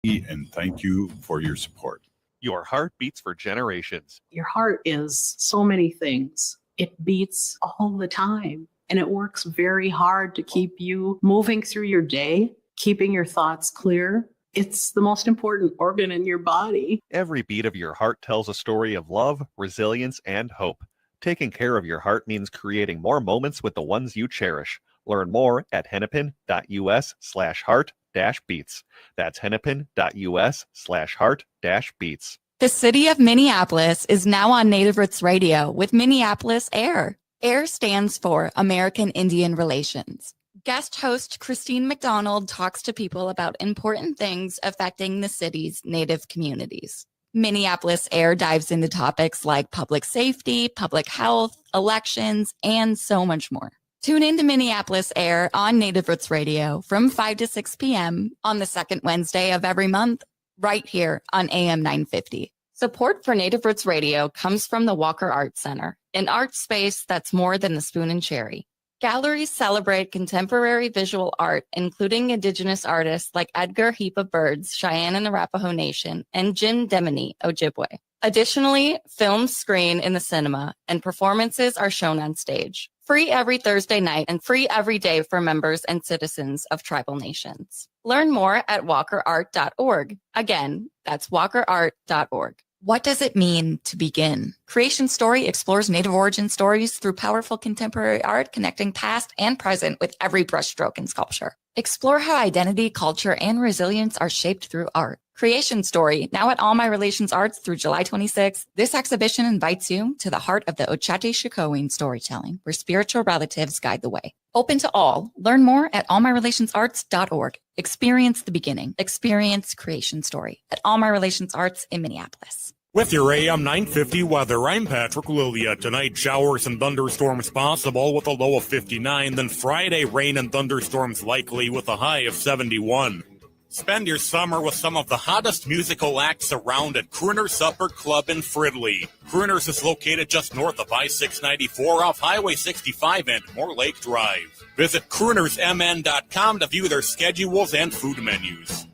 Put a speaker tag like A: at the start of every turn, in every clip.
A: and thank you for your support.
B: Your heart beats for generations.
C: Your heart is so many things. It beats all the time, and it works very hard to keep you moving through your day, keeping your thoughts clear. It's the most important organ in your body.
B: Every beat of your heart tells a story of love, resilience, and hope. Taking care of your heart means creating more moments with the ones you cherish. Learn more at hennepin.us/heart-beats. That's hennepin.us/heart-beats.
D: The city of Minneapolis is now on Native Roots Radio with Minneapolis AIR. AIR stands for American Indian Relations. Guest host Christine McDonald talks to people about important things affecting the city's Native communities. Minneapolis AIR dives into topics like public safety, public health, elections, and so much more. Tune in to Minneapolis AIR on Native Roots Radio from 5 to 6 p.m. on the second Wednesday of every month, right here on AM 950. Support for Native Roots Radio comes from the Walker Arts Center, an art space that's more than the spoon and cherry. Galleries celebrate contemporary visual art, including Indigenous artists like Edgar Heap of Birds, Cheyenne and Arapaho Nation, and Jim Demini, Ojibwe. Additionally, films screen in the cinema, and performances are shown on stage. Free every Thursday night and free every day for members and citizens of tribal nations. Learn more at walkerart.org. Again, that's walkerart.org. What does it mean to begin? Creation Story explores Native origin stories through powerful contemporary art, connecting past and present with every brushstroke in sculpture. Explore how identity, culture, and resilience are shaped through art. Creation Story, now at All My Relations Arts through July 26th. This exhibition invites you to the heart of the Ochate storytelling, where spiritual relatives guide the way. Open to all. Learn more at allmyrelationsarts.org. Experience the beginning. Experience Creation Story at All My Relations Arts in Minneapolis.
E: With your AM 950 weather, I'm Patrick Lilia. Tonight, showers and thunderstorms possible with a low of 59. Then Friday, rain and thunderstorms likely with a high of 71. Spend your summer with some of the hottest musical acts around at Crooners Supper Club in Fridley. Crooners is located just north of I-694 off Highway 65 and Moore Lake Drive. Visit croonersmn.com to view their schedules and food menus.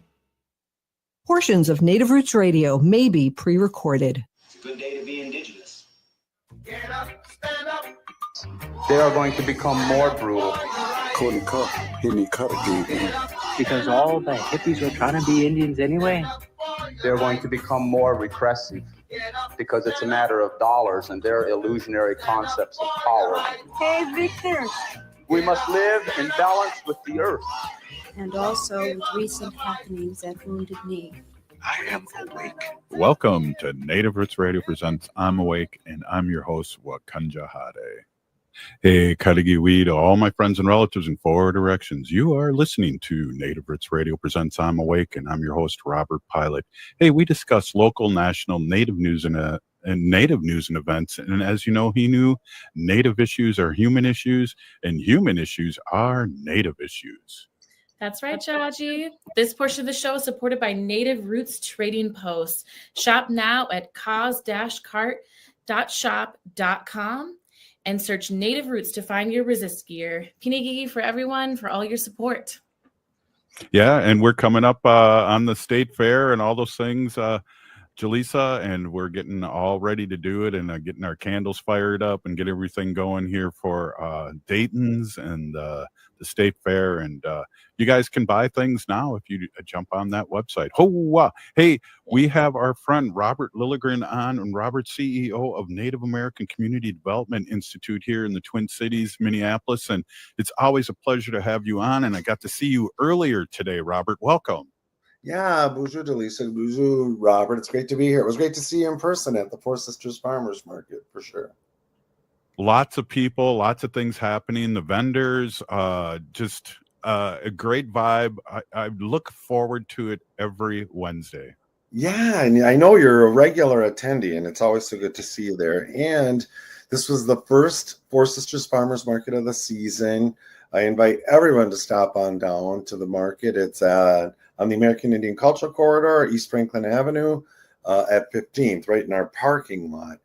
F: Portions of Native Roots Radio may be pre-recorded.
G: It's a good day to be Indigenous. Get up, stand up.
H: They are going to become more brutal.
I: Couldn't cut, hit me cut again.
J: Because all the hippies were trying to be Indians anyway.
H: They're going to become more repressive because it's a matter of dollars and their illusionary concepts of power.
K: Hey, Victor.
H: We must live in balance with the earth.
K: And also with recent happenings at Wounded Knee.
I: I am awake.
A: Welcome to Native Roots Radio presents I'm Awake, and I'm your host, Wakanja Hade. Hey, Kaligiwi, to all my friends and relatives in four directions. You are listening to Native Roots Radio presents I'm Awake, and I'm your host, Robert Pilot. Hey, we discuss local, national, Native news and Native news and events. And as you know, he knew Native issues are human issues, and human issues are Native issues.
L: That's right, Jaji. This portion of the show is supported by Native Roots Trading Post. Shop now at cause-cart.shop.com and search Native Roots to find your resist gear. Pinigigi for everyone for all your support.
A: Yeah, and we're coming up on the state fair and all those things, Jaleesa, and we're getting all ready to do it and getting our candles fired up and get everything going here for Dayton's and the state fair. And you guys can buy things now if you jump on that website. Hey, we have our friend Robert Lilligren on, and Robert, CEO of Native American Community Development Institute here in the Twin Cities, Minneapolis. And it's always a pleasure to have you on. And I got to see you earlier today, Robert. Welcome.
M: Yeah, bonjour, Delisa. Bonjour, Robert. It's great to be here. It was great to see you in person at the Four Sisters Farmers Market, for sure.
A: Lots of people, lots of things happening. The vendors, just a great vibe. I look forward to it every Wednesday.
M: Yeah, and I know you're a regular attendee, and it's always so good to see you there. And this was the first Four Sisters Farmers Market of the season. I invite everyone to stop on down to the market. It's on the American Indian Cultural Corridor, East Franklin Avenue, at 15th, right in our parking lot.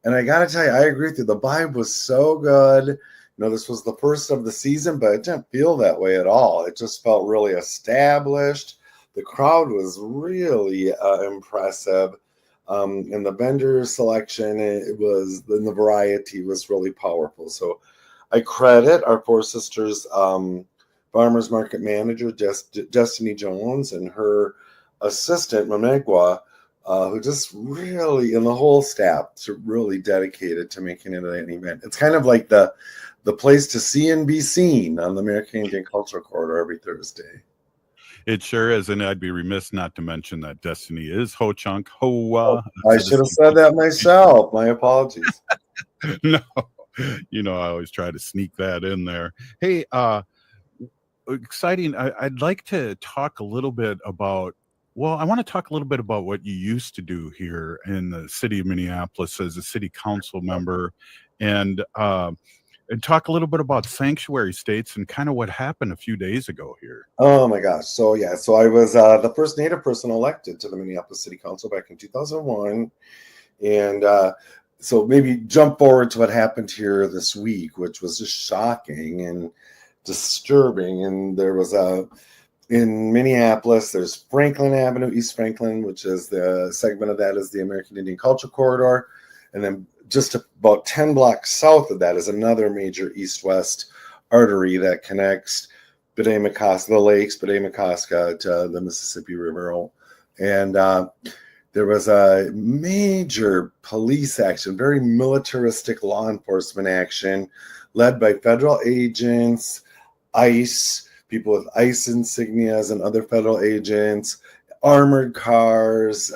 M: And I got to tell you, I agree with you. The vibe was so good. You know, this was the first of the season, but it didn't feel that way at all. It just felt really established. The crowd was really impressive. And the vendor selection, and the variety was really powerful. So I credit our Four Sisters farmers market manager, Destiny Jones, and her assistant, Mamegwa, who just really, and the whole staff, really dedicated to making it an event. It's kind of like the place to see and be seen on the American Indian Cultural Corridor every Thursday.
A: It sure is, and I'd be remiss not to mention that Destiny is Ho-Chunk Hoa.
M: I should have said that myself. My apologies.
A: No, I always try to sneak that in there. Hey, exciting. I'd like to talk a little bit about, I want to talk a little bit about what you used to do here in the city of Minneapolis as a city council member, and talk a little bit about sanctuary states and kind of what happened a few days ago here.
M: Oh my gosh. So I was the first Native person elected to the Minneapolis City Council back in 2001. And so maybe jump forward to what happened here this week, which was just shocking and disturbing. And there was in Minneapolis, there's Franklin Avenue, East Franklin, which is the segment of that is the American Indian Culture Corridor. And then just about 10 blocks south of that is another major east-west artery that connects Bedeh-Makaska, the lakes, Bedeh-Makaska to the Mississippi River. And there was a major police action, very militaristic law enforcement action led by federal agents, ICE, people with ICE insignias and other federal agents, armored cars,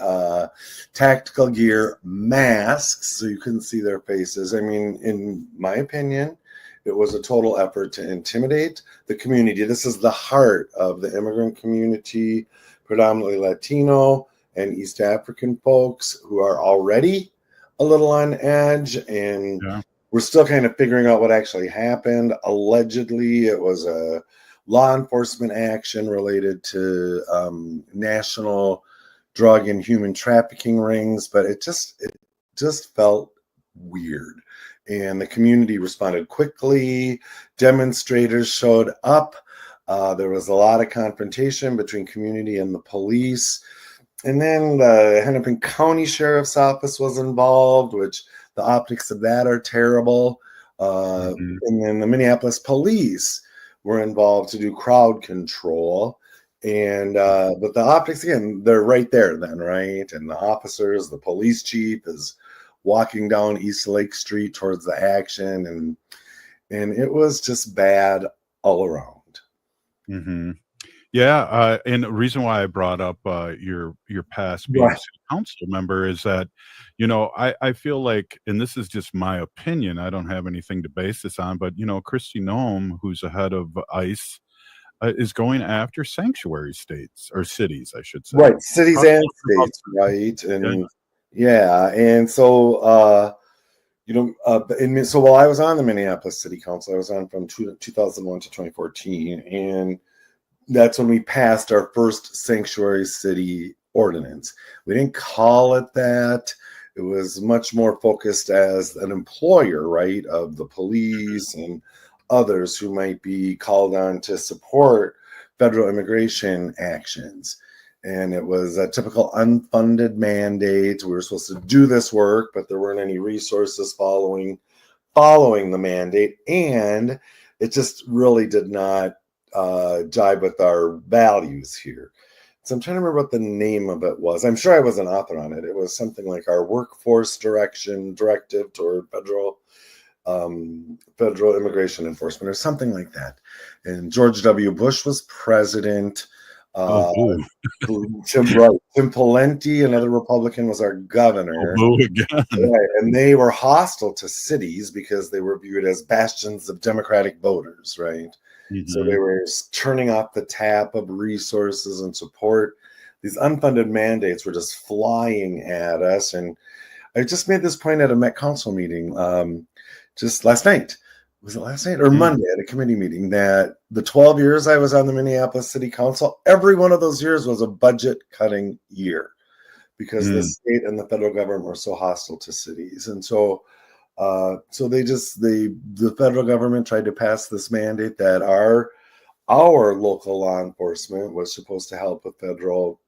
M: tactical gear, masks, so you couldn't see their faces. I mean, in my opinion, it was a total effort to intimidate the community. This is the heart of the immigrant community, predominantly Latino and East African folks who are already a little on edge. And we're still kind of figuring out what actually happened. Allegedly, it was a law enforcement action related to national drug and human trafficking rings, but it just felt weird. And the community responded quickly. Demonstrators showed up. There was a lot of confrontation between community and the police. And then the Hennepin County Sheriff's Office was involved, which the optics of that are terrible. And then the Minneapolis police were involved to do crowd control. And but the optics, again, they're right there then, right? And the officers, the police chief is walking down East Lake Street towards the action, and it was just bad all around.
A: Mm-hmm. Yeah, and the reason why I brought up your past being a city council member is that, I feel like, and this is just my opinion, I don't have anything to base this on, but Kristi Noem, who's the head of ICE, is going after sanctuary states or cities, I should say.
M: Right, cities and states, right? And and so so while I was on the Minneapolis City Council, I was on from 2001 to 2014, and that's when we passed our first sanctuary city ordinance. We didn't call it that. It was much more focused as an employer, right, of the police and others who might be called on to support federal immigration actions. And it was a typical unfunded mandate. We were supposed to do this work, but there weren't any resources following the mandate. And it just really did not jibe with our values here. So I'm trying to remember what the name of it was. I'm sure I was an author on it. It was something like our workforce directive toward federal immigration enforcement or something like that. And George W. Bush was president. Tim Pawlenty, another Republican, was our governor. Right, and they were hostile to cities because they were viewed as bastions of Democratic voters, right? Mm-hmm. So they were turning off the tap of resources and support. These unfunded mandates were just flying at us. And I just made this point at a Met Council meeting just last night. Was it last night or Monday at a committee meeting that the 12 years I was on the Minneapolis City Council, every one of those years was a budget cutting year because the state and the federal government were so hostile to cities. And so the federal government tried to pass this mandate that our our local law enforcement was supposed to help with federal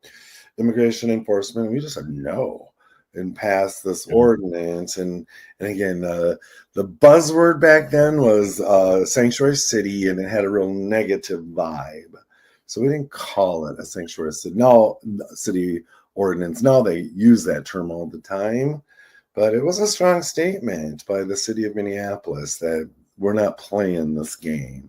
M: immigration enforcement. And we just said no and passed this ordinance. And again, the buzzword back then was sanctuary city, and it had a real negative vibe. So we didn't call it a sanctuary city ordinance. Now they use that term all the time. But it was a strong statement by the city of Minneapolis that we're not playing this game.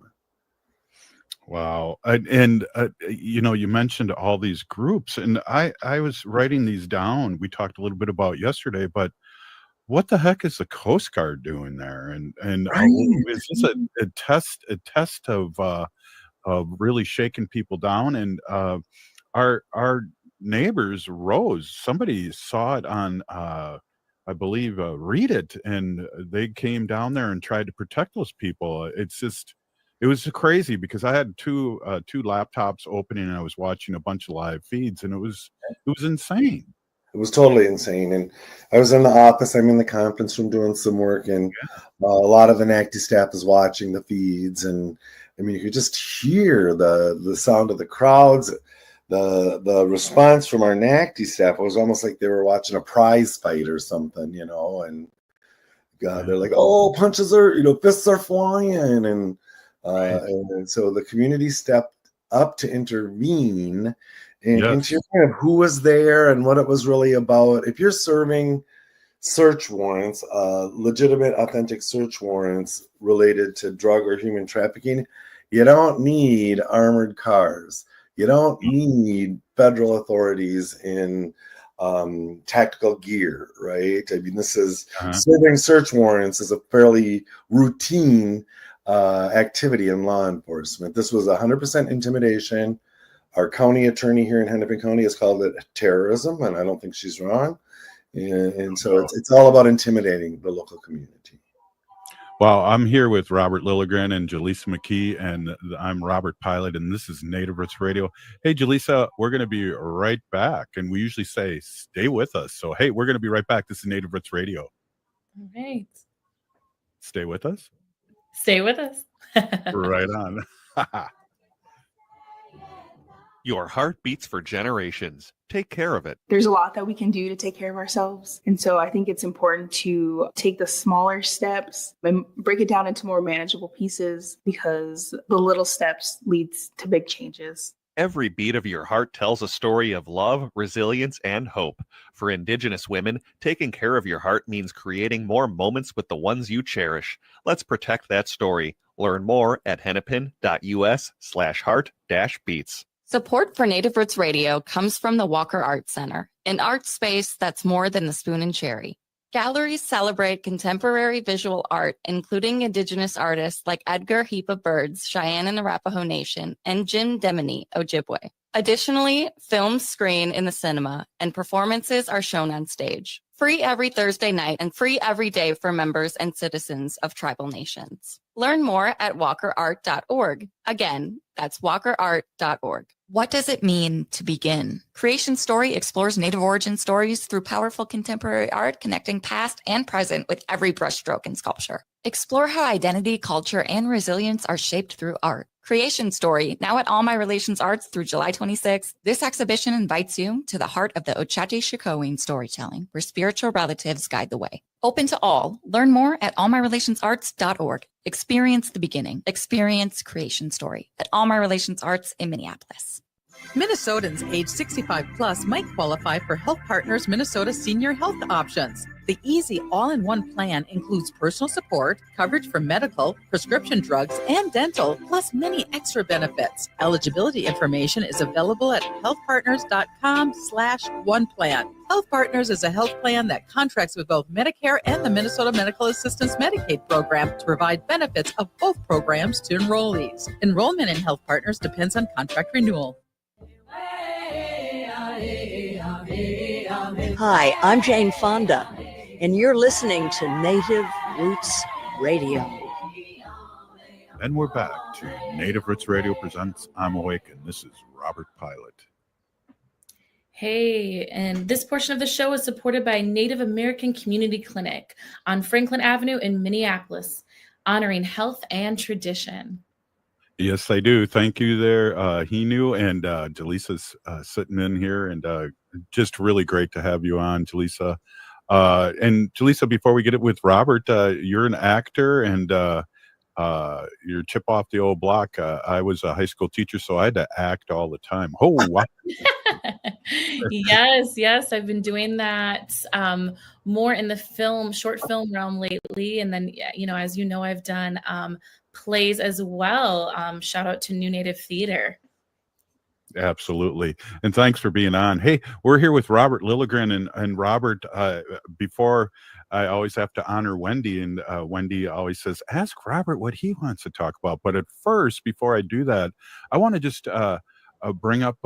A: Wow. And you mentioned all these groups, and I was writing these down. We talked a little bit about yesterday, but what the heck is the Coast Guard doing there? And is this a test of really shaking people down? And our neighbors, Rose, somebody saw it on I believe Read It, and they came down there and tried to protect those people. It was crazy because I had two laptops opening and I was watching a bunch of live feeds, and it was insane.
M: It was totally insane. And I was in the office. I'm in the conference room doing some work, and a lot of the NACD staff is watching the feeds. And I mean, you could just hear the sound of the crowds, the response from our NACD staff. It was almost like they were watching a prize fight or something, and God, they're like, oh, punches are, fists are flying. And so the community stepped up to intervene. And to your point of who was there and what it was really about, if you're serving search warrants, legitimate, authentic search warrants related to drug or human trafficking, you don't need armored cars. You don't need federal authorities in tactical gear, right? I mean, this is serving search warrants is a fairly routine activity in law enforcement. This was 100% intimidation. Our county attorney here in Hennepin County has called it terrorism, and I don't think she's wrong. And so it's all about intimidating the local community.
A: Well, I'm here with Robert Lilligren and Jaleesa McKee, and I'm Robert Pilot, and this is Native Roots Radio. Hey, Jaleesa, we're going to be right back, and we usually say stay with us. So, hey, we're going to be right back. This is Native Roots Radio.
L: All right.
A: Stay with us?
L: Stay with us.
A: Right on.
B: Your heart beats for generations. Take care of it.
N: There's a lot that we can do to take care of ourselves. And so I think it's important to take the smaller steps and break it down into more manageable pieces, because the little steps leads to big changes.
B: Every beat of your heart tells a story of love, resilience, and hope. For Indigenous women, taking care of your heart means creating more moments with the ones you cherish. Let's protect that story. Learn more at hennepin.us/heart-beats.
D: Support for Native Roots Radio comes from the Walker Art Center, an art space that's more than the spoon and cherry. Galleries celebrate contemporary visual art, including Indigenous artists like Edgar Heap of Birds, Cheyenne and Arapaho Nation, and Jim Demini, Ojibwe. Additionally, films screen in the cinema, and performances are shown on stage. Free every Thursday night and free every day for members and citizens of tribal nations. Learn more at walkerart.org. Again, that's walkerart.org. What does it mean to begin? Creation Story explores Native origin stories through powerful contemporary art, connecting past and present with every brushstroke and sculpture. Explore how identity, culture, and resilience are shaped through art. Creation Story, now at All My Relations Arts through July 26th. This exhibition invites you to the heart of the Ochate-Shikoin storytelling, where spiritual relatives guide the way. Open to all. Learn more at allmyrelationsarts.org. Experience the beginning. Experience Creation Story at All My Relations Arts in Minneapolis.
O: Minnesotans age 65 plus might qualify for Health Partners Minnesota Senior Health Options. The easy all-in-one plan includes personal support, coverage for medical, prescription drugs, and dental, plus many extra benefits. Eligibility information is available at healthpartners.com/oneplan. Health Partners is a health plan that contracts with both Medicare and the Minnesota Medical Assistance Medicaid program to provide benefits of both programs to enrollees. Enrollment in Health Partners depends on contract renewal.
P: Hi, I'm Jane Fonda, and you're listening to Native Roots Radio.
A: And we're back to Native Roots Radio presents I'm Awake, and this is Robert Pilot.
L: Hey, and this portion of the show is supported by Native American Community Clinic on Franklin Avenue in Minneapolis, honoring health and tradition.
A: Yes, I do. Thank you there, Hinu, and Jaleesa's sitting in here, and just really great to have you on, Jaleesa. And Jaleesa, before we get it with Robert, you're an actor, and you're chip off the old block. I was a high school teacher, so I had to act all the time. Oh, wow.
L: Yes, I've been doing that more in the short film realm lately. And then, as you know, I've done plays as well. Shout out to New Native Theater.
A: Absolutely. And thanks for being on. Hey, we're here with Robert Lilligren, and Robert, before I always have to honor Wendy, and Wendy always says, ask Robert what he wants to talk about. But at first, before I do that, I want to just bring up,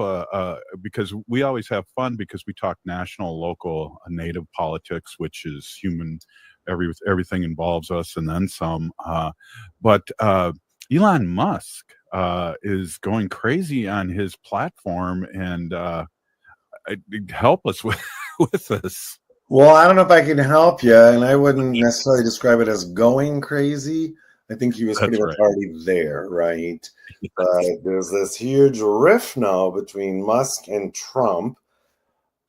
A: because we always have fun because we talk national, local, native politics, which is human. Everything involves us and then some. But Elon Musk is going crazy on his platform, and help us with this.
M: Well, I don't know if I can help you, and I wouldn't necessarily describe it as going crazy. I think he was pretty much already there, right? There's this huge rift now between Musk and Trump.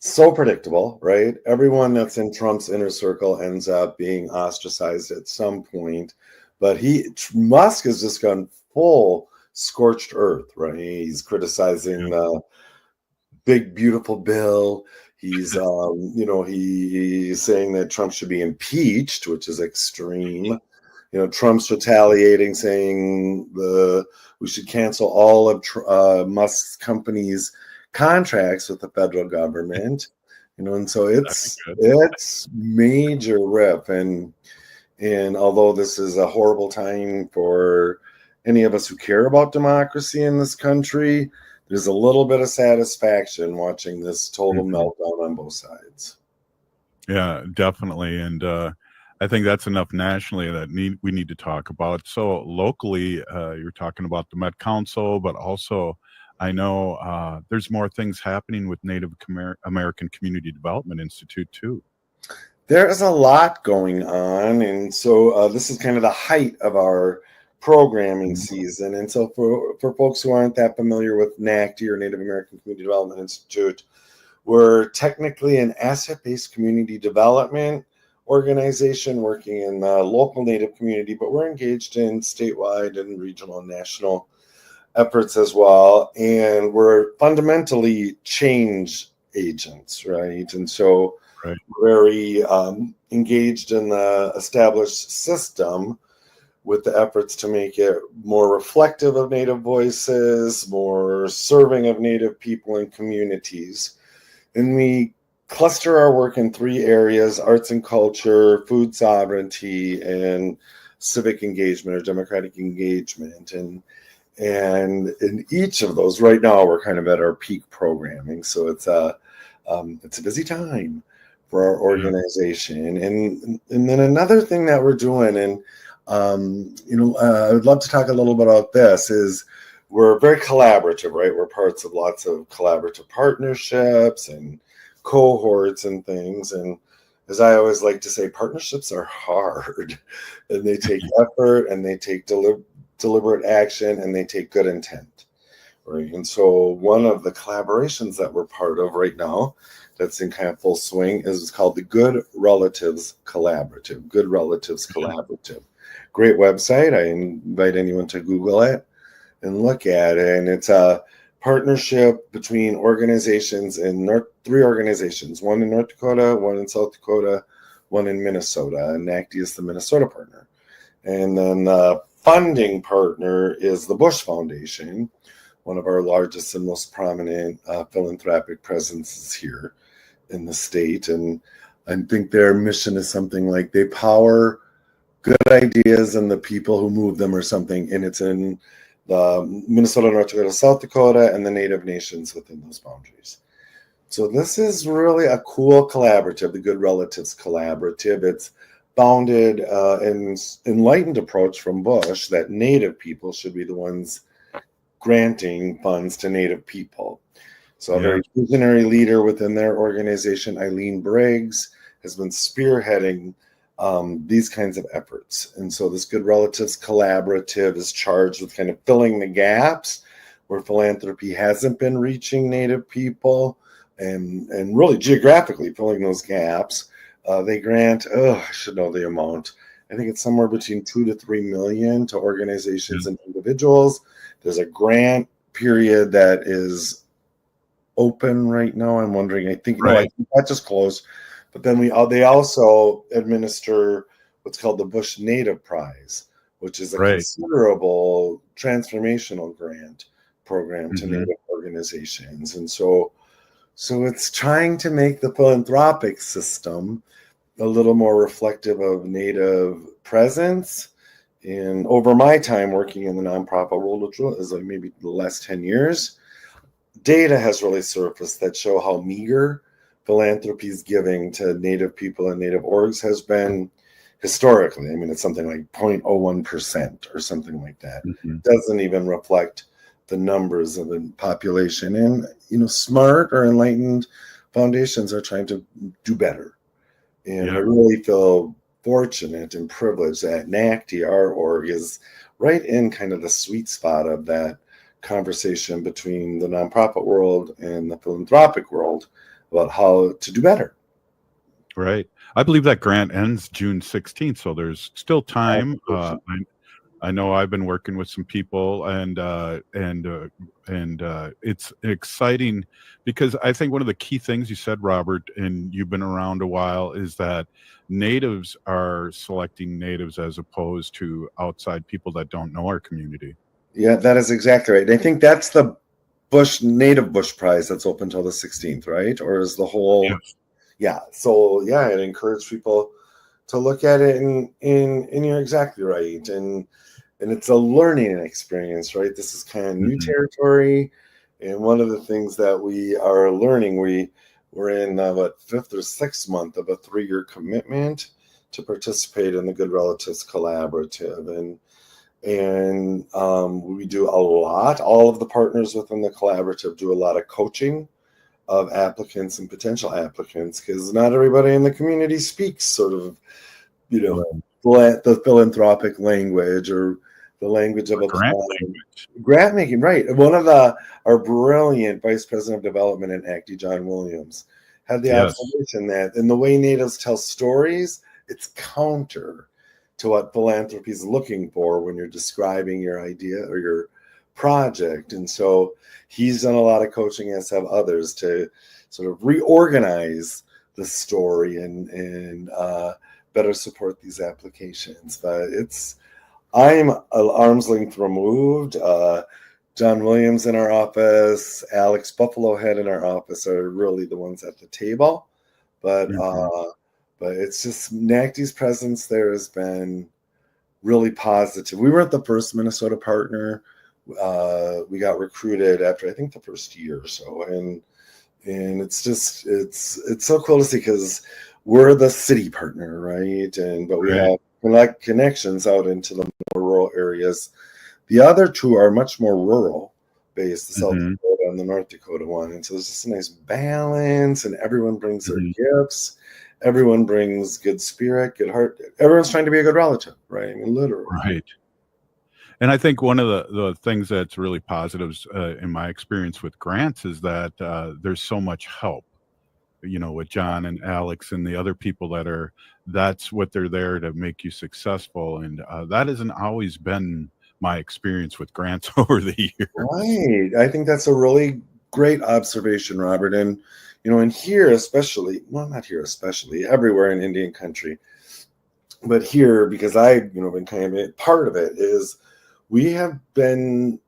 M: So predictable, right? Everyone that's in Trump's inner circle ends up being ostracized at some point. But Musk has just gone full scorched earth, right? He's criticizing the big, beautiful bill. He's, he's saying that Trump should be impeached, which is extreme. Trump's retaliating, saying we should cancel all of Musk's companies' contracts with the federal government. And so it's major rip. And although this is a horrible time for any of us who care about democracy in this country, there's a little bit of satisfaction watching this total meltdown on both sides.
A: Yeah, definitely. And I think that's enough nationally that we need to talk about. So locally, you're talking about the Met Council, but also I know there's more things happening with Native American Community Development Institute too.
M: There is a lot going on, and so this is kind of the height of our programming season. And so for folks who aren't that familiar with NACD, or Native American Community Development Institute, we're technically an asset-based community development organization working in the local Native community, but we're engaged in statewide and regional and national efforts as well. And we're fundamentally change agents, right? And so we're very engaged in the established system with the efforts to make it more reflective of Native voices, more serving of Native people and communities. And we cluster our work in 3 areas: arts and culture, food sovereignty, and civic engagement or democratic engagement. And in each of those, right now, we're kind of at our peak programming. So it's a busy time for our organization. And then another thing that we're doing, and I would love to talk a little bit about this, is we're very collaborative, right? We're parts of lots of collaborative partnerships and cohorts and things. And as I always like to say, partnerships are hard, and they take effort, and they take deliberate action, and they take good intent, right? And so one of the collaborations that we're part of right now that's in kind of full swing is called the Good Relatives Collaborative. Good Relatives Collaborative. Great website. I invite anyone to Google it and look at it. And it's a partnership between organizations in 3 organizations, one in North Dakota, one in South Dakota, one in Minnesota. And NACD is the Minnesota partner. And then the funding partner is the Bush Foundation, one of our largest and most prominent philanthropic presences here in the state. And I think their mission is something like they power good ideas and the people who move them or something. And it's in the Minnesota, North Dakota, South Dakota, and the Native nations within those boundaries. So this is really a cool collaborative, the Good Relatives Collaborative. It's founded in enlightened approach from Bush that Native people should be the ones granting funds to Native people. So a very visionary leader within their organization, Eileen Briggs, has been spearheading these kinds of efforts. And so this Good Relatives Collaborative is charged with kind of filling the gaps where philanthropy hasn't been reaching Native people, and really geographically filling those gaps. They grant, I should know the amount. I think it's somewhere between 2 to 3 million to organizations and individuals. There's a grant period that is open right now. I'm wondering, I think that just closed. But then they also administer what's called the Bush Native Prize, which is a considerable transformational grant program to Native organizations. And so it's trying to make the philanthropic system a little more reflective of Native presence. And over my time working in the nonprofit world, which is like maybe the last 10 years, data has really surfaced that show how meager philanthropy's giving to Native people and Native orgs has been historically. I mean, it's something like 0.01% or something like that. It doesn't even reflect the numbers of the population. And, smart or enlightened foundations are trying to do better. And I really feel fortunate and privileged that NACD, our org, is right in kind of the sweet spot of that conversation between the nonprofit world and the philanthropic world about how to do better.
A: Right. I believe that grant ends June 16th, so there's still time. I know I've been working with some people, and it's exciting because I think one of the key things you said, Robert, and you've been around a while, is that Natives are selecting Natives as opposed to outside people that don't know our community.
M: Yeah, that is exactly right. I think that's the Native Bush Prize that's open till the 16th, right? Or is the whole?
A: Yes.
M: Yeah. So yeah, I'd encourage people to look at it, and you're exactly right. And it's a learning experience, right? This is kind of new territory. And one of the things that we are learning, we're in fifth or sixth month of a 3-year commitment to participate in the Good Relatives Collaborative. And we do a lot. All of the partners within the collaborative do a lot of coaching of applicants and potential applicants, because not everybody in the community speaks sort of, the philanthropic language or the language of a grant making. Right. One of our brilliant vice president of development in NACD, John Williams, had the observation that in the way Natives tell stories, it's counter to what philanthropy is looking for when you're describing your idea or your project. And so he's done a lot of coaching, as have others, to sort of reorganize the story and better support these applications. But I'm an arm's length removed. John Williams in our office, Alex Buffalohead in our office are really the ones at the table. But it's just NACD's presence there has been really positive. We weren't the first Minnesota partner. We got recruited after, I think, the first year or so. And it's just, it's so cool to see, because we're the city partner, right? But we have connections out into the more rural areas. The other two are much more rural based, the South Dakota and the North Dakota one. And so there's just a nice balance, and everyone brings their gifts. Everyone brings good spirit, good heart. Everyone's trying to be a good relative, right? I mean, literally.
A: Right. And I think one of the things that's really positives in my experience with grants is that there's so much help, with John and Alex and the other people that's what they're there to make you successful. And that hasn't always been my experience with grants over the years.
M: Right. I think that's a really great observation, Robert. And, and here especially, well, not here especially, everywhere in Indian country, but here, because I've, been kind of part of it, is we have been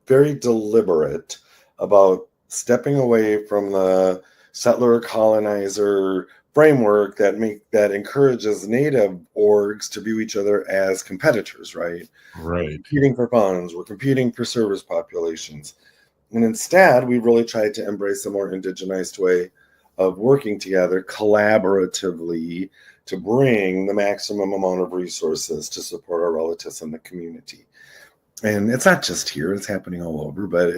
M: very deliberate about stepping away from the settler colonizer framework that encourages Native orgs to view each other as competitors, right?
A: Right.
M: We're competing for funds, we're competing for service populations. And instead, we really tried to embrace a more indigenized way of working together collaboratively to bring the maximum amount of resources to support our relatives in the community. And it's not just here, it's happening all over, but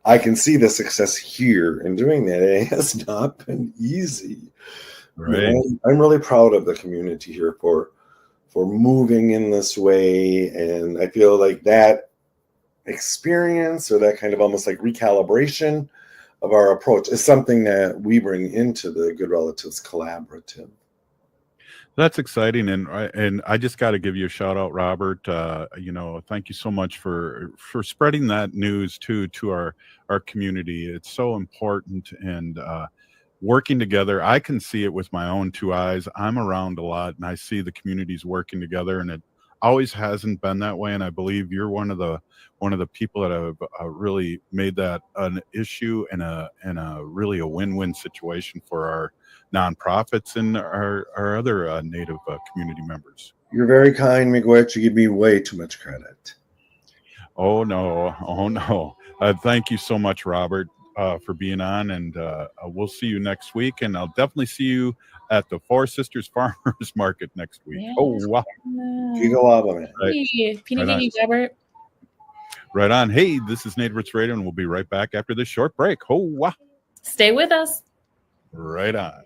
M: I can see the success here in doing that. It has not been easy.
A: Right.
M: I'm really proud of the community here for moving in this way, and I feel like that experience, or that kind of almost like recalibration of our approach, is something that we bring into the Good Relatives Collaborative.
A: That's exciting, and I just got to give you a shout out, Robert. Thank you so much for spreading that news to our community. It's so important, and working together. I can see it with my own two eyes. I'm around a lot, and I see the communities working together, and it always hasn't been that way. And I believe you're one of the people that have really made that an issue and a really a win-win situation for our nonprofits and our other Native community members.
M: You're very kind, Miigwech. You give me way too much credit.
A: Oh no. Thank you so much, Robert, for being on, and we'll see you next week, and I'll definitely see you at the Four Sisters Farmers Market next week.
L: Yeah.
A: Oh wow.
L: Robert.
A: Right on. Hey, this is Native Roots Radio, and we'll be right back after this short break. Oh wow.
L: Stay with us.
A: Right on.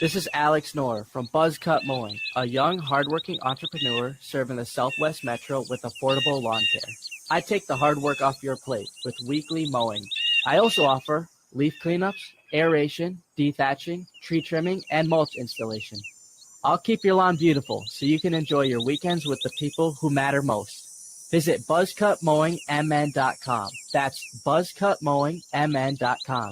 Q: This is Alex Knorr from Buzzcut Mowing, a young, hardworking entrepreneur serving the Southwest Metro with affordable lawn care. I take the hard work off your plate with weekly mowing. I also offer leaf cleanups, aeration, dethatching, tree trimming, and mulch installation. I'll keep your lawn beautiful so you can enjoy your weekends with the people who matter most. Visit buzzcutmowingmn.com. That's buzzcutmowingmn.com.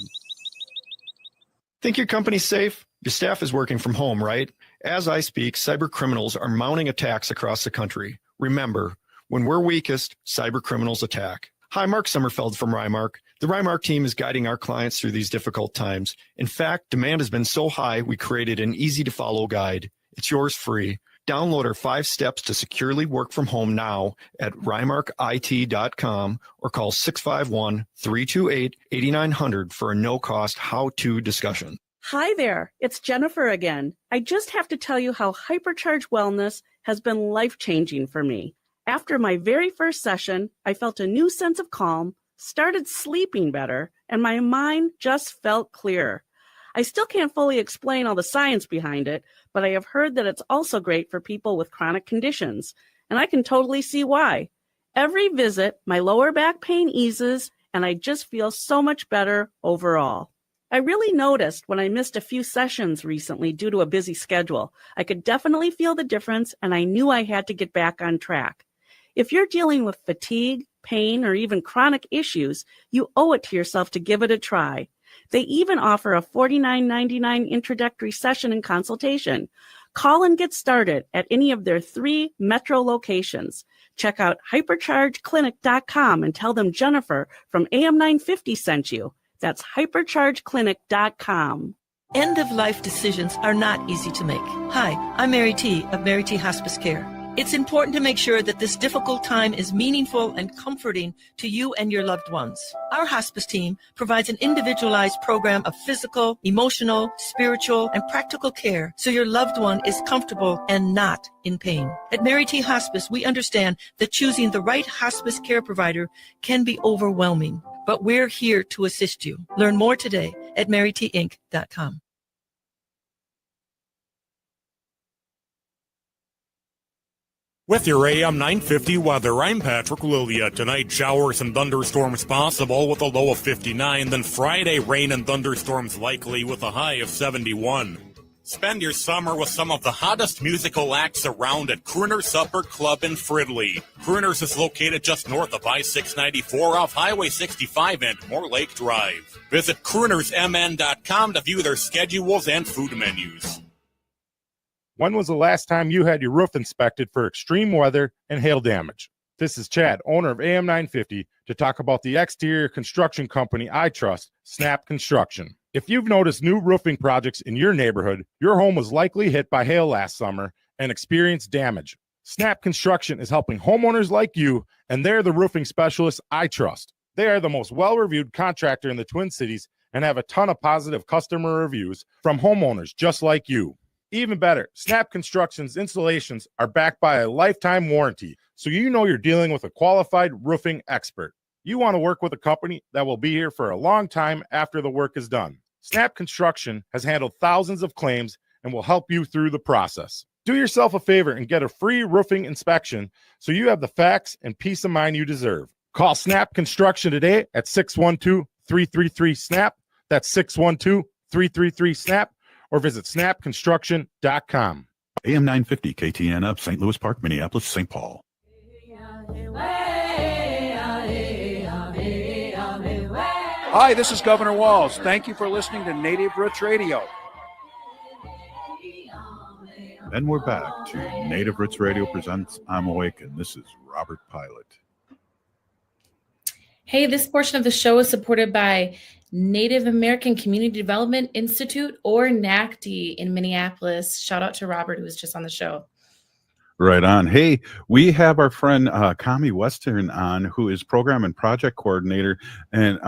R: Think your company's safe? Your staff is working from home, right? As I speak, cyber criminals are mounting attacks across the country. Remember, when we're weakest, cyber criminals attack. Hi, Mark Sommerfeld from Rymark. The Rymark team is guiding our clients through these difficult times. In fact, demand has been so high, we created an easy-to-follow guide. It's yours free. Download our 5 steps to securely work from home now at rymarkit.com or call 651-328-8900 for a no-cost how-to discussion.
S: Hi there, it's Jennifer again. I just have to tell you how Hypercharge Wellness has been life-changing for me. After my very first session, I felt a new sense of calm, started sleeping better, and my mind just felt clearer. I still can't fully explain all the science behind it, but I have heard that it's also great for people with chronic conditions, and I can totally see why. Every visit, my lower back pain eases, and I just feel so much better overall. I really noticed when I missed a few sessions recently due to a busy schedule. I could definitely feel the difference, and I knew I had to get back on track. If you're dealing with fatigue, pain, or even chronic issues, you owe it to yourself to give it a try. They even offer a $49.99 introductory session and consultation. Call and get started at any of their 3 metro locations. Check out hyperchargeclinic.com and tell them Jennifer from AM 950 sent you. That's hyperchargeclinic.com.
T: End-of-life decisions are not easy to make. Hi, I'm Mary T. of Mary T. Hospice Care. It's important to make sure that this difficult time is meaningful and comforting to you and your loved ones. Our hospice team provides an individualized program of physical, emotional, spiritual, and practical care so your loved one is comfortable and not in pain. At Mary T. Hospice, we understand that choosing the right hospice care provider can be overwhelming, but we're here to assist you. Learn more today at marytinc.com.
E: With your AM 950 weather, I'm Patrick Lilia. Tonight, showers and thunderstorms possible with a low of 59. Then Friday, rain and thunderstorms likely with a high of 71. Spend your summer with some of the hottest musical acts around at Crooner Supper Club in Fridley. Crooners is located just north of I-694 off Highway 65 and Moore Lake Drive. Visit croonersmn.com to view their schedules and food menus.
U: When was the last time you had your roof inspected for extreme weather and hail damage? This is Chad, owner of AM 950, to talk about the exterior construction company I trust, Snap Construction. If you've noticed new roofing projects in your neighborhood, your home was likely hit by hail last summer and experienced damage. Snap Construction is helping homeowners like you, and they're the roofing specialists I trust. They are the most well-reviewed contractor in the Twin Cities and have a ton of positive customer reviews from homeowners just like you. Even better, Snap Construction's installations are backed by a lifetime warranty, so you know you're dealing with a qualified roofing expert. You want to work with a company that will be here for a long time after the work is done. Snap Construction has handled thousands of claims and will help you through the process. Do yourself a favor and get a free roofing inspection so you have the facts and peace of mind you deserve. Call Snap Construction today at 612-333-SNAP. That's 612-333-SNAP, or visit snapconstruction.com.
A: AM 950 KTN up, St. Louis Park, Minneapolis, St. Paul.
C: Hi, this is Governor Walz. Thank you for listening to Native Roots Radio.
A: And we're back to Native Roots Radio presents I'm Awake, and this is Robert Pilot.
L: Hey, this portion of the show is supported by Native American Community Development Institute, or NACD, in Minneapolis. Shout out to Robert, who was just on the show.
A: Right on. Hey, we have our friend Kami Western on, who is program and project coordinator. And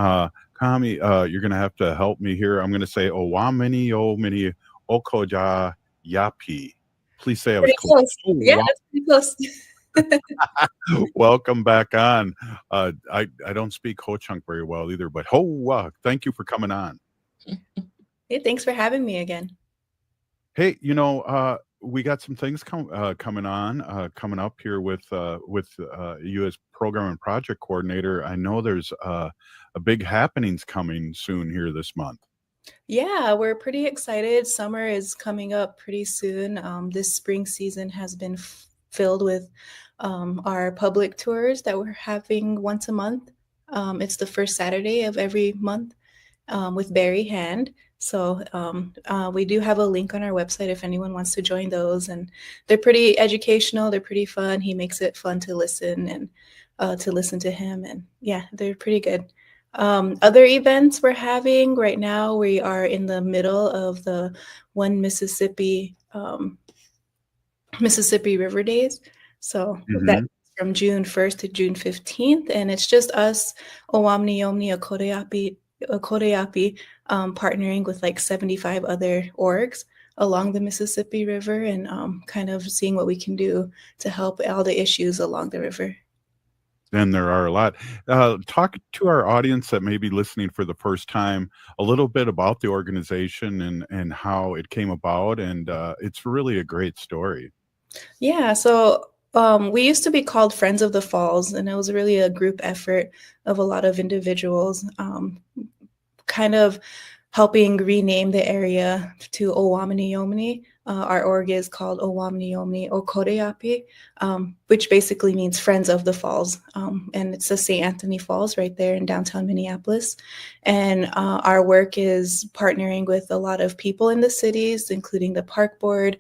A: Kami, you're going to have to help me here. I'm going to say Owamini Omini Okoja Yapi. Please say I was close.
N: Yeah, that's pretty close.
A: Welcome back on. I don't speak Ho-Chunk very well either, but thank you for coming on.
V: Hey, thanks for having me again.
A: Hey, we got some things coming up here with you as program and project coordinator. I know there's a big happenings coming soon here this month.
V: Yeah, we're pretty excited. Summer is coming up pretty soon. This spring season has been filled with our public tours that we're having once a month. It's the first Saturday of every month with Barry Hand. So we do have a link on our website if anyone wants to join those. And they're pretty educational. They're pretty fun. He makes it fun to listen and to listen to him. And yeah, they're pretty good. Other events we're having right now, we are in the middle of the One Mississippi River Days. So that's from June 1st to June 15th. And it's just us, Owamni Yomni Okodeyapi, partnering with like 75 other orgs along the Mississippi River and kind of seeing what we can do to help all the issues along the river.
A: And there are a lot. Talk to our audience that may be listening for the first time a little bit about the organization and how it came about. And it's really a great story.
V: Yeah, so we used to be called Friends of the Falls, and it was really a group effort of a lot of individuals kind of helping rename the area to Owamni Yomni. Our org is called Owamni Yomni Okodeyapi, which basically means Friends of the Falls. And it's the St. Anthony Falls right there in downtown Minneapolis. And our work is partnering with a lot of people in the cities, including the park board,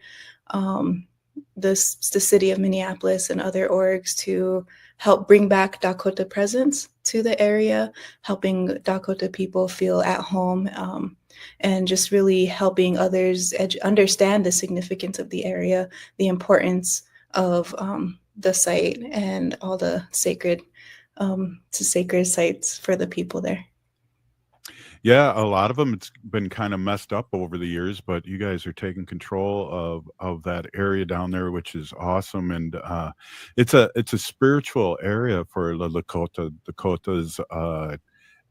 V: the city of Minneapolis, and other orgs to help bring back Dakota presence to the area, helping Dakota people feel at home, and just really helping others understand the significance of the area, the importance of the site, and all the sacred sites for the people there.
A: Yeah, a lot of them, it's been kind of messed up over the years, but you guys are taking control of that area down there, which is awesome. And it's a spiritual area for the Dakotas,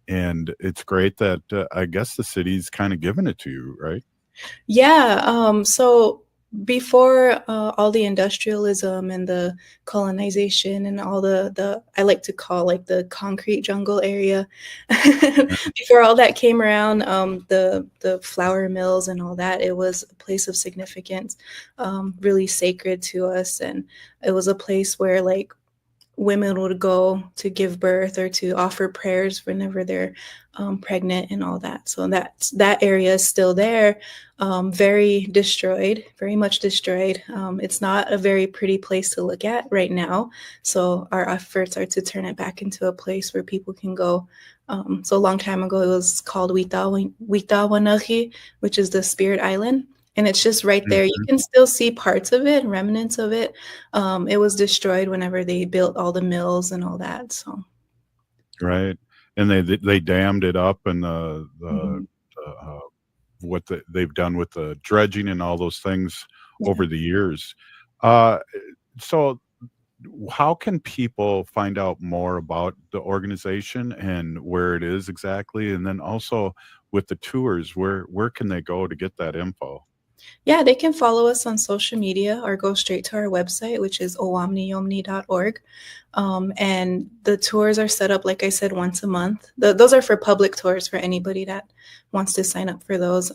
A: and it's great that I guess the city's kind of giving it to you, right?
V: Yeah. So before all the industrialism and the colonization and all the I like to call like the concrete jungle area, before all that came around, the flour mills and all that, it was a place of significance, really sacred to us. And it was a place where like women would go to give birth or to offer prayers whenever they're pregnant and all that. So that area is still there, very much destroyed. It's not a very pretty place to look at right now. So our efforts are to turn it back into a place where people can go. So a long time ago, it was called Witawanahi, which is the Spirit Island. And it's just right there. You can still see parts of it, remnants of it. It was destroyed whenever they built all the mills and all that. So,
A: right, and they dammed it up, and what they've done with the dredging and all those things over the years. So how can people find out more about the organization and where it is exactly? And then also with the tours, where can they go to get that info?
V: Yeah, they can follow us on social media or go straight to our website, which is owamniyomni.org. And the tours are set up, like I said, once a month. Those are for public tours for anybody that wants to sign up for those.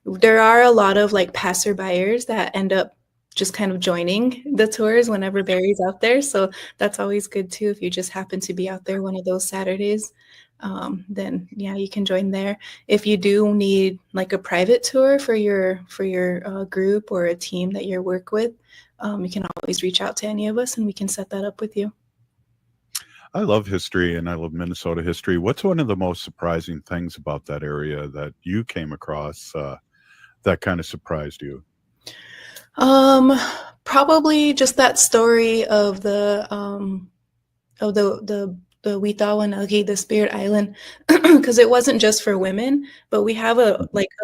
V: There are a lot of like passerbyers that end up just kind of joining the tours whenever Barry's out there. So that's always good too. If you just happen to be out there one of those Saturdays, then yeah, you can join there. If you do need like a private tour for your group or a team that you work with, you can always reach out to any of us and we can set that up with you.
A: I love history and I love Minnesota history. What's one of the most surprising things about that area that you came across that kind of surprised you?
V: Probably just that story of the Witawanagi, the Spirit Island, because it wasn't just for women, but we have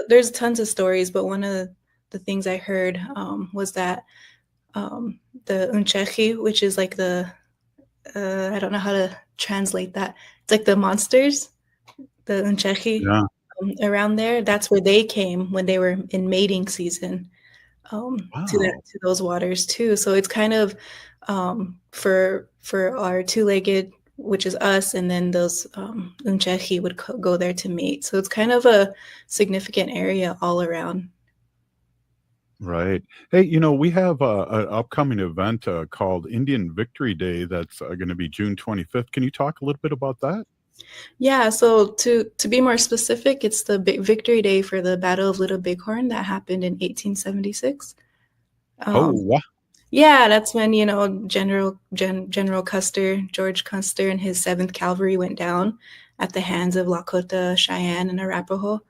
V: there's tons of stories, but one of the things I heard was that the Unchechi, which is like the I don't know how to translate that. It's like the monsters, the Unchechi around there. That's where they came when they were in mating season to those waters too. So it's kind of for our two-legged, which is us, and then those Unchechi would go there to mate. So it's kind of a significant area all around.
A: Right. Hey, we have an upcoming event called Indian Victory Day that's going to be June 25th. Can you talk a little bit about that?
V: Yeah, so to be more specific, it's the Victory Day for the Battle of Little Bighorn that happened in 1876.
A: Wow.
V: Yeah, that's when, General Custer, George Custer, and his 7th Cavalry went down at the hands of Lakota, Cheyenne, and Arapaho.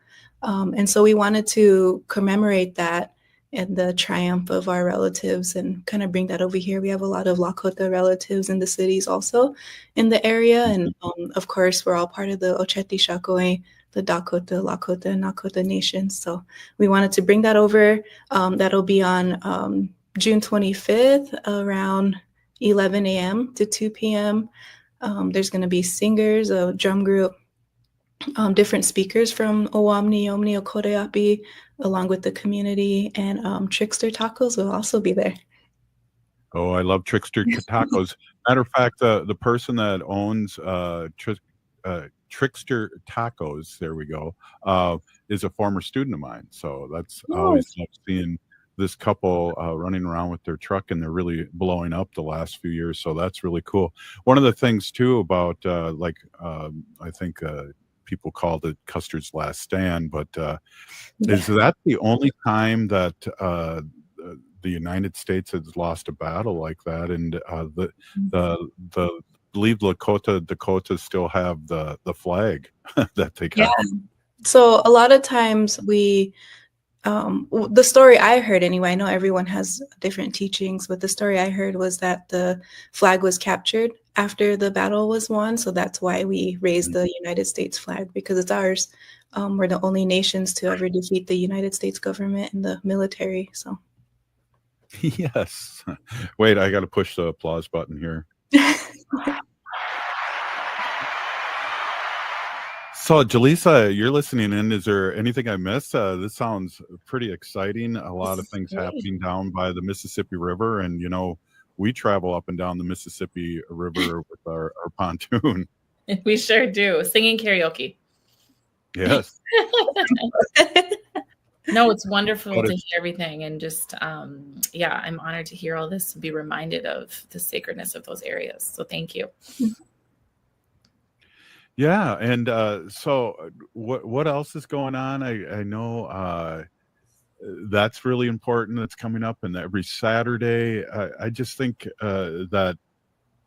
V: And so we wanted to commemorate that and the triumph of our relatives and kind of bring that over here. We have a lot of Lakota relatives in the cities also in the area. And of course, we're all part of the Oceti Sakowin, the Dakota, Lakota, and Nakota nations. So we wanted to bring that over. That'll be on June 25th around 11 a.m. to 2 p.m. There's going to be singers, a drum group, different speakers from Owamni, Yomni, Okoreapi, along with the community, and Trickster Tacos will also be there.
A: Oh, I love Trickster Tacos. Matter of fact, the person that owns Trickster Tacos, there we go, is a former student of mine. So that's always love seeing this couple running around with their truck, and they're really blowing up the last few years. So that's really cool. One of the things too about I think people called it Custer's Last Stand, but is that the only time that the United States has lost a battle like that? And the believe Dakotas still have the flag that they got.
V: Yeah. So a lot of times we the story I heard anyway, I know everyone has different teachings, but the story I heard was that the flag was captured after the battle was won. So that's why we raised the United States flag, because it's ours. We're the only nations to ever defeat the United States government and the military. So
A: yes. Wait, I got to push the applause button here. So, Jaleesa, you're listening in. Is there anything I missed? This sounds pretty exciting. A lot of things happening down by the Mississippi River. And, we travel up and down the Mississippi River with our pontoon.
L: We sure do. Singing karaoke.
A: Yes.
L: No, it's wonderful to hear everything. And just, I'm honored to hear all this and be reminded of the sacredness of those areas. So thank you.
A: Yeah, and so what else is going on? I know that's really important. That's coming up, and every Saturday. I just think that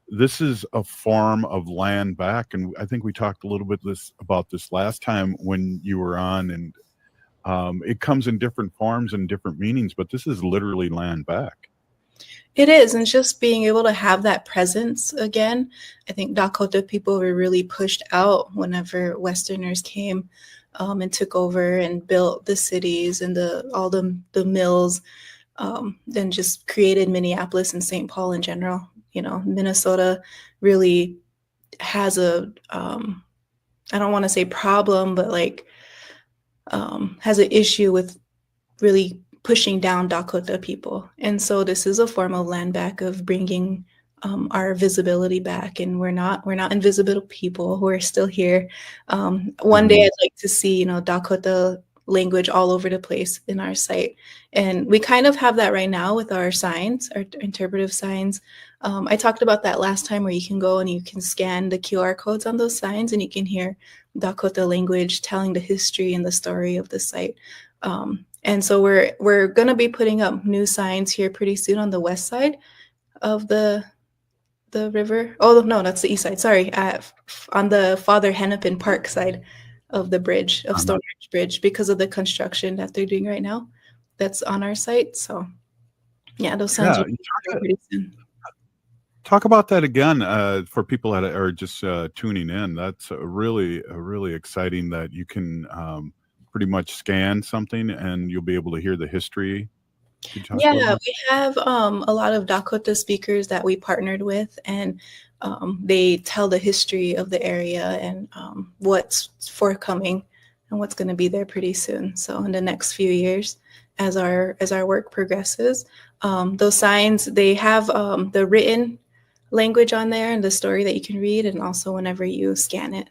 A: this is a form of land back, and I think we talked a little bit about this last time when you were on, and it comes in different forms and different meanings, but this is literally land back.
V: It is, and just being able to have that presence again. I think Dakota people were really pushed out whenever Westerners came and took over and built the cities and all the mills, then just created Minneapolis and St. Paul in general. Minnesota really has a, I don't want to say problem, but like has an issue with really pushing down Dakota people. And so this is a form of land back, of bringing our visibility back. And we're not invisible people. We're still here. One day I'd like to see, Dakota language all over the place in our site. And we kind of have that right now with our signs, our interpretive signs. I talked about that last time, where you can go and you can scan the QR codes on those signs and you can hear Dakota language telling the history and the story of the site. And so we're going to be putting up new signs here pretty soon on the west side of the river. Oh, no, that's the east side. Sorry. On the Father Hennepin Park side of the bridge, of Stone Ridge Bridge, because of the construction that they're doing right now that's on our site. So yeah, those signs will be pretty soon.
A: Talk about that again for people that are just tuning in. That's really exciting that you can pretty much scan something and you'll be able to hear the history.
V: Yeah, we have a lot of Dakota speakers that we partnered with, and they tell the history of the area and what's forthcoming and what's going to be there pretty soon. So in the next few years, as our work progresses, those signs, they have the written language on there and the story that you can read, and also whenever you scan it.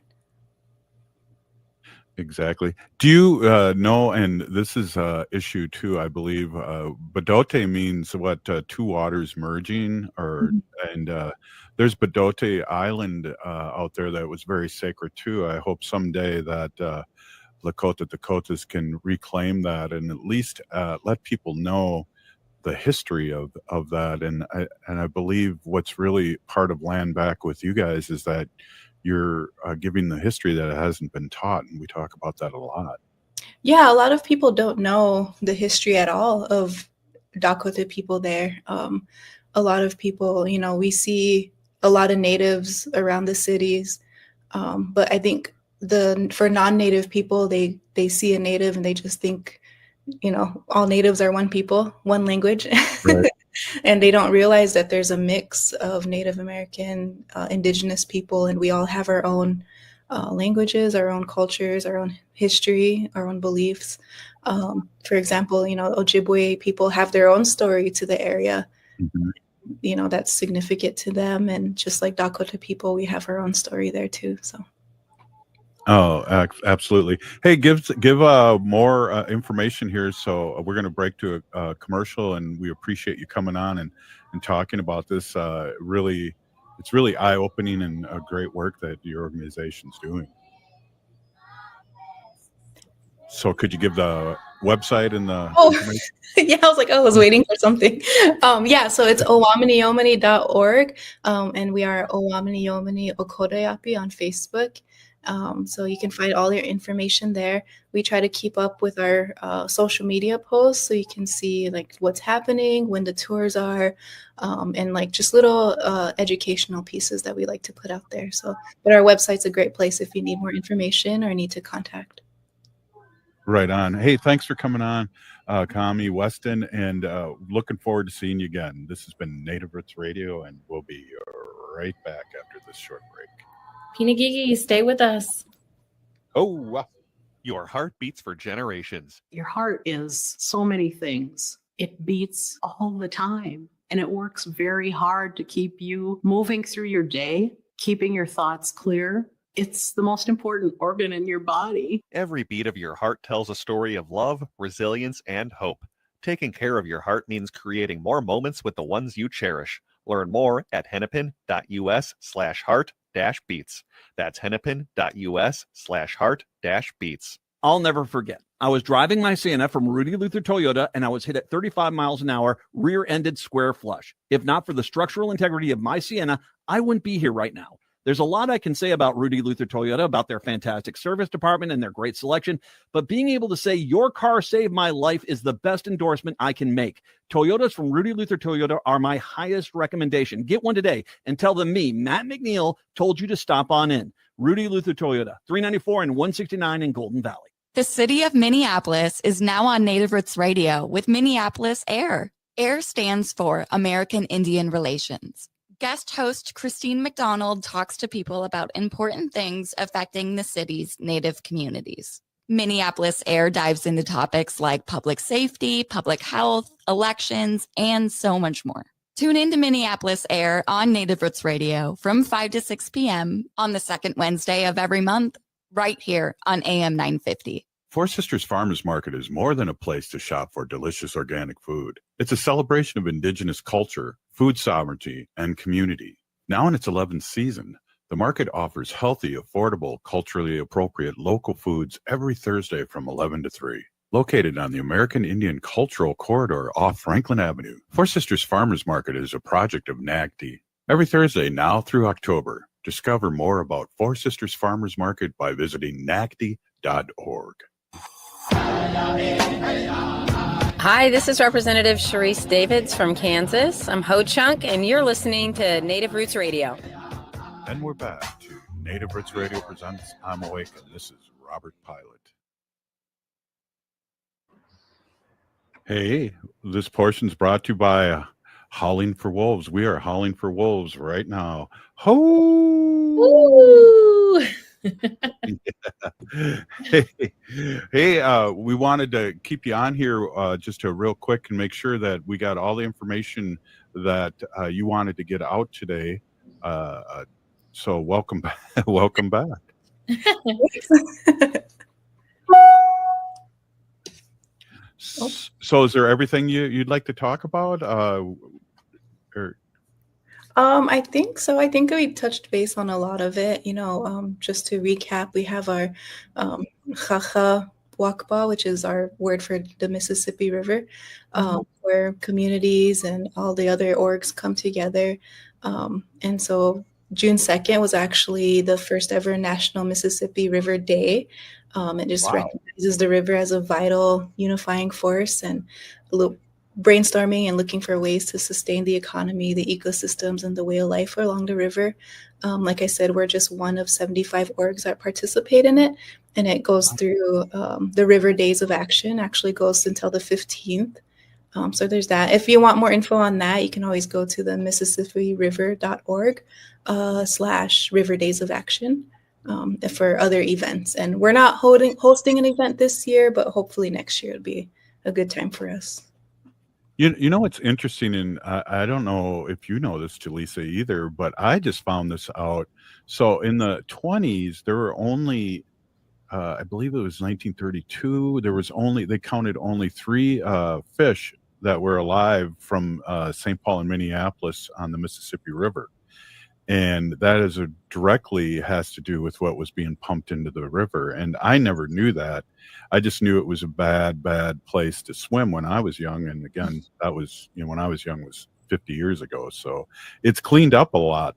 A: Exactly. Do you know, and this is issue too, I believe, Badote means what, two waters merging, or and there's Badote Island out there that was very sacred too. I hope someday that Lakota Dakotas can reclaim that and at least let people know the history of that. And I believe what's really part of Land Back with you guys is that you're giving the history that it hasn't been taught, and we talk about that a lot.
V: Yeah, a lot of people don't know the history at all of Dakota people there. A lot of people, we see a lot of natives around the cities, but I think for non-native people, they see a native and they just think, all natives are one people, one language. Right. And they don't realize that there's a mix of Native American, indigenous people, and we all have our own languages, our own cultures, our own history, our own beliefs. For example, Ojibwe people have their own story to the area, that's significant to them. And just like Dakota people, we have our own story there too. So.
A: Oh, absolutely. Hey, give more information here. So we're going to break to a commercial, and we appreciate you coming on and talking about this. It's really eye-opening and great work that your organization's doing. So could you give the website and the information?
V: Yeah, I was like, I was waiting for something. Yeah, so it's owaminiomini.org, and we are Owaminiomini Okodayapi on Facebook. So you can find all your information there. We try to keep up with our social media posts, so you can see like what's happening, when the tours are, and like just little educational pieces that we like to put out there. So, but our website's a great place if you need more information or need to contact.
A: Right on. Hey, thanks for coming on, Kami Weston, and looking forward to seeing you again. This has been Native Roots Radio, and we'll be right back after this short break.
L: Pinagigi, stay with us.
B: Oh, wow. Your heart beats for generations.
F: Your heart is so many things. It beats all the time, and it works very hard to keep you moving through your day, keeping your thoughts clear. It's the most important organ in your body.
B: Every beat of your heart tells a story of love, resilience, and hope. Taking care of your heart means creating more moments with the ones you cherish. Learn more at hennepin.us/heart-beats. That's hennepin.us/heart-beats.
G: I'll never forget. I was driving my Sienna from Rudy Luther Toyota, and I was hit at 35 miles an hour, rear-ended square flush. If not for the structural integrity of my Sienna, I wouldn't be here right now. There's a lot I can say about Rudy Luther Toyota, about their fantastic service department and their great selection, but being able to say your car saved my life is the best endorsement I can make. Toyotas from Rudy Luther Toyota are my highest recommendation. Get one today and tell them me, Matt McNeil, told you to stop on in. Rudy Luther Toyota, 394 and 169 in Golden Valley.
D: The city of Minneapolis is now on Native Roots Radio with Minneapolis AIR. AIR stands for American Indian Relations. Guest host Christine McDonald talks to people about important things affecting the city's Native communities. Minneapolis Air dives into topics like public safety, public health, elections, and so much more. Tune in to Minneapolis Air on Native Roots Radio from 5 to 6 p.m. on the second Wednesday of every month, right here on AM 950.
A: Four Sisters Farmers Market is more than a place to shop for delicious organic food. It's a celebration of Indigenous culture, food sovereignty, and community. Now in its 11th season, the market offers healthy, affordable, culturally appropriate local foods every Thursday from 11 to 3. Located on the American Indian Cultural Corridor off Franklin Avenue, Four Sisters Farmers Market is a project of NAGD. Every Thursday now through October, discover more about Four Sisters Farmers Market by visiting nagd.org.
H: Hi, this is Representative Sharice Davids from Kansas. I'm Ho Chunk, and you're listening to Native Roots Radio.
A: And we're back to Native Roots Radio presents I'm Awake, and this is Robert Pilot. Hey, this portion's brought to you by Howling for Wolves. We are howling for wolves right now. Ho!
L: Woo!
A: Hey, we wanted to keep you on here just real quick and make sure that we got all the information that you wanted to get out today. So welcome back. Welcome back. So is there everything you'd like to talk about?
V: I think so. I think we touched base on a lot of it. Just to recap, we have our Chacha Wakba, which is our word for the Mississippi River, where communities and all the other orgs come together. And so June 2nd was actually the first ever National Mississippi River Day. It just recognizes the river as a vital unifying force, and brainstorming and looking for ways to sustain the economy, the ecosystems, and the way of life along the river. Like I said, we're just one of 75 orgs that participate in it, and it goes through the River Days of Action, actually goes until the 15th. So there's that. If you want more info on that, you can always go to the MississippiRiver.org /River Days of Action for other events. And we're not hosting an event this year, but hopefully next year it'll be a good time for us.
A: You know what's interesting, and I don't know if you know this, Jaleesa, either, but I just found this out. So in the 20s, there were only, I believe it was 1932, they counted only 3 fish that were alive from St. Paul and Minneapolis on the Mississippi River. And that directly has to do with what was being pumped into the river. And I never knew that. I just knew it was a bad place to swim when I was young. And again, that was, when I was young was 50 years ago. So it's cleaned up a lot.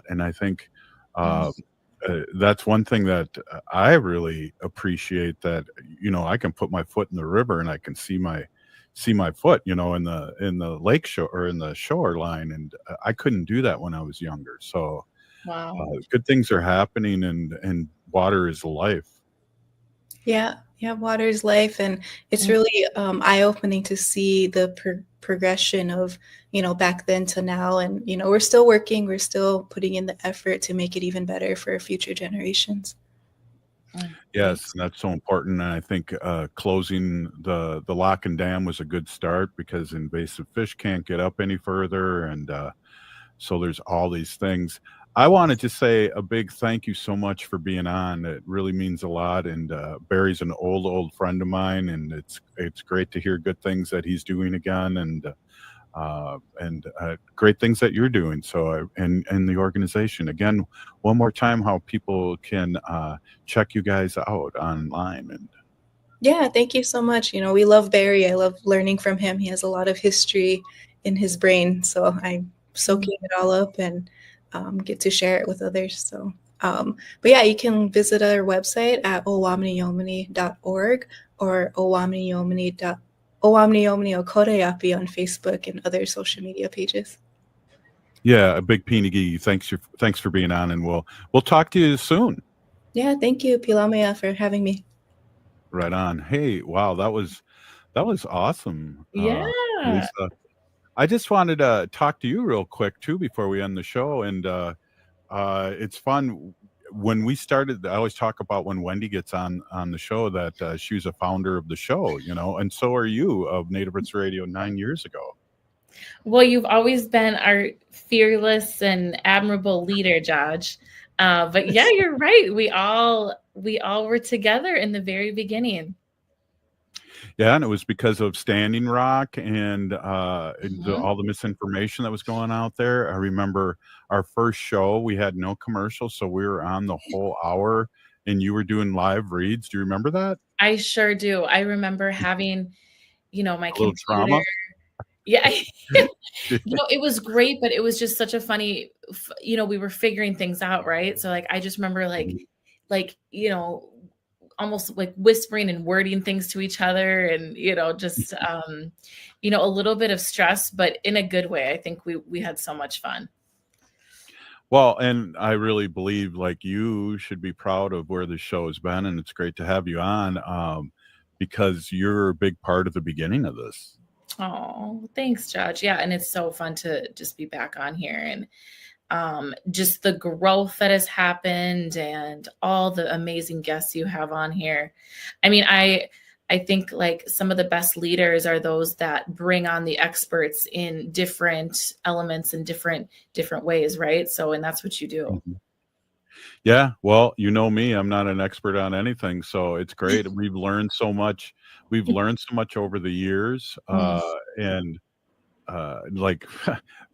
A: And I think that's one thing that I really appreciate, that, I can put my foot in the river and I can see my foot, in the lake shore or in the shoreline. And I couldn't do that when I was younger. So good things are happening, and water is life.
V: Yeah, water is life. And it's really eye-opening to see the progression of, back then to now. And, we're still working, we're still putting in the effort to make it even better for future generations.
A: Yes, and that's so important. And I think closing the lock and dam was a good start, because invasive fish can't get up any further. And so there's all these things. I wanted to say a big thank you so much for being on. It really means a lot. And Barry's an old friend of mine, and it's great to hear good things that he's doing again, and great things that you're doing. So, and the organization, again, one more time, how people can check you guys out online. And
V: yeah, thank you so much. We love Barry. I love learning from him. He has a lot of history in his brain, so I'm soaking it all up and get to share it with others. So, but yeah, you can visit our website at owamniyomani.org or owamniyomani Okoreapi on Facebook and other social media pages.
A: Yeah, a big Pinigi. Thanks for being on, and we'll talk to you soon.
V: Yeah, thank you, Pilamea, for having me.
A: Right on. Hey, wow, that was awesome.
L: Yeah.
A: Lisa. I just wanted to talk to you real quick too before we end the show. And it's fun when we started. I always talk about when Wendy gets on the show that she was a founder of the show, and so are you of Native Roots Radio 9 years ago.
L: Well, you've always been our fearless and admirable leader, Judge. But yeah, you're right. We all were together in the very beginning.
A: Yeah, and it was because of Standing Rock and all the misinformation that was going out there. I remember our first show, we had no commercials, so we were on the whole hour, and you were doing live reads. Do you remember that?
L: I sure do. I remember having, my
A: little
L: computer.
A: trauma?
L: Yeah, it was great, but it was just such a funny, we were figuring things out, right? So I just remember almost like whispering and wording things to each other, and just a little bit of stress, but in a good way. I think we had so much fun.
A: Well, and I really believe you should be proud of where the show has been, and it's great to have you on because you're a big part of the beginning of this.
L: Oh, thanks, Judge. Yeah, and it's so fun to just be back on here, and just the growth that has happened and all the amazing guests you have on here. I mean, I think some of the best leaders are those that bring on the experts in different elements and different ways, right? So, and that's what you do.
A: Mm-hmm. Yeah, well, me, I'm not an expert on anything, so it's great. We've learned so much. We've learned so much over the years, and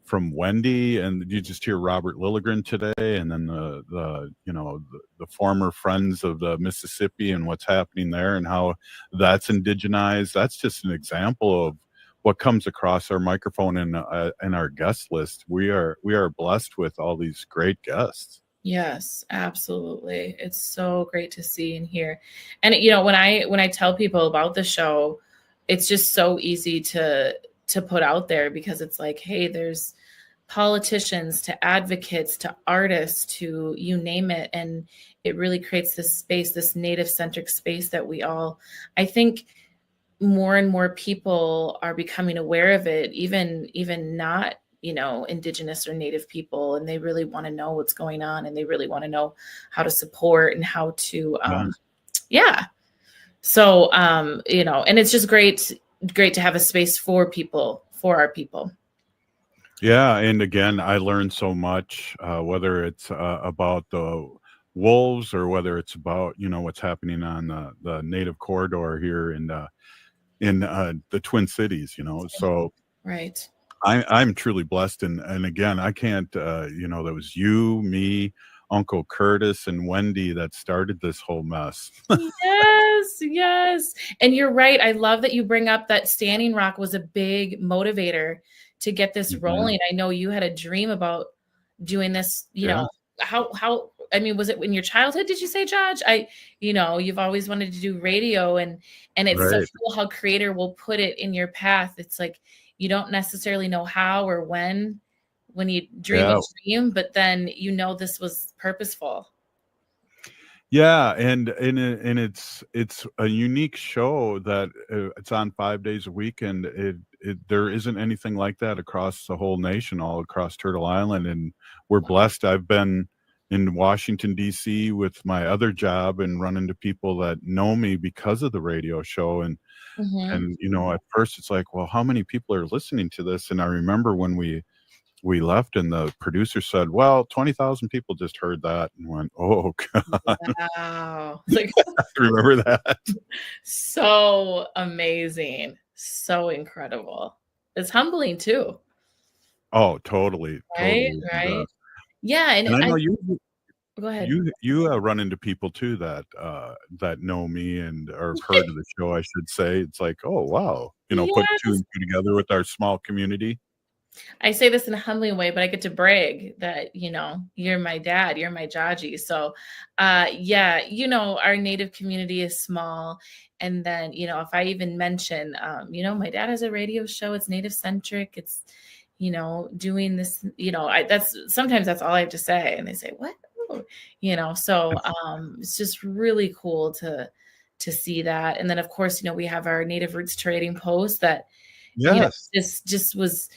A: from Wendy, and you just hear Robert Lilligren today, and then the former Friends of the Mississippi and what's happening there and how that's indigenized. That's just an example of what comes across our microphone and our guest list. We are blessed with all these great guests.
L: Yes, absolutely. It's so great to see and hear. And when I tell people about the show, it's just so easy to put out there, because it's hey, there's politicians to advocates to artists to you name it, and it really creates this space, this Native centric space that I think more and more people are becoming aware of it, even not Indigenous or Native people, and they really want to know what's going on, and they really want to know how to support and how to, So, and it's just great to have a space for our people.
A: Yeah, and again, I learned so much, whether it's about the wolves or whether it's about what's happening on the Native corridor here in the Twin Cities. So
L: right.
A: I'm truly blessed, and again, I can't. There was you, me, Uncle Curtis, and Wendy that started this whole mess.
L: Yes, and you're right. I love that you bring up that Standing Rock was a big motivator to get this rolling. I know you had a dream about doing this. How? I mean, was it in your childhood? Did you say, Judge? You've always wanted to do radio, and it's so cool how Creator will put it in your path. It's you don't necessarily know how or when you dream a dream, but then this was purposeful.
A: Yeah, and it's a unique show that it's on 5 days a week, and there isn't anything like that across the whole nation, all across Turtle Island, and we're blessed. I've been in Washington, D.C. with my other job and run into people that know me because of the radio show, and at first it's well, how many people are listening to this? And I remember when we left and the producer said, well, 20,000 people just heard that, and went, oh God.
L: Wow.
A: Remember that?
L: So amazing. So incredible. It's humbling too.
A: Oh, totally.
L: Right.
A: Totally.
L: Right. Yeah. And
A: I know
L: go ahead.
A: You run into people too that know me and are heard of the show, I should say. It's oh wow, put two and two together with our small community.
L: I say this in a humbling way, but I get to brag that you're my dad, you're my Jaji. So our Native community is small, and then if I even mention my dad has a radio show, it's Native centric, it's doing this, sometimes that's all I have to say, and they say, what? So it's just really cool to see that. And then of course we have our Native Roots Trading Post that just was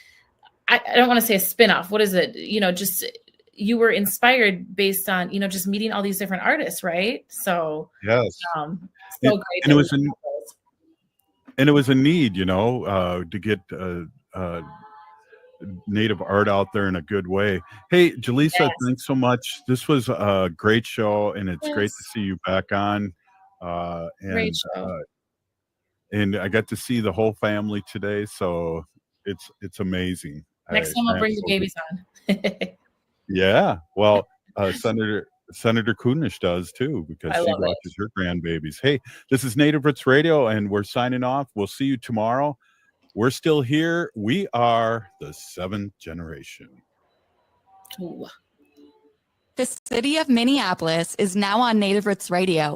L: I don't want to say a spin-off. What is it? Just you were inspired based on, just meeting all these different artists, right? So
A: Yes.
L: so great.
A: And it was a need, to get Native art out there in a good way. Hey, Jaleesa,
L: Yes.
A: thanks so much. This was a great show, and it's great to
L: Yes.
A: see you back on.
L: Great show.
A: And I got to see the whole family today, so it's amazing.
L: Next time I'll bring the babies on.
A: Yeah, well, Senator Kunish does too, because
L: I
A: she
L: love it.
A: watches her grandbabies. Hey, this is Native Roots Radio, and we're signing off. We'll see you tomorrow. We're still here. We are the seventh generation.
L: Ooh.
D: The city of Minneapolis is now on Native Roots Radio.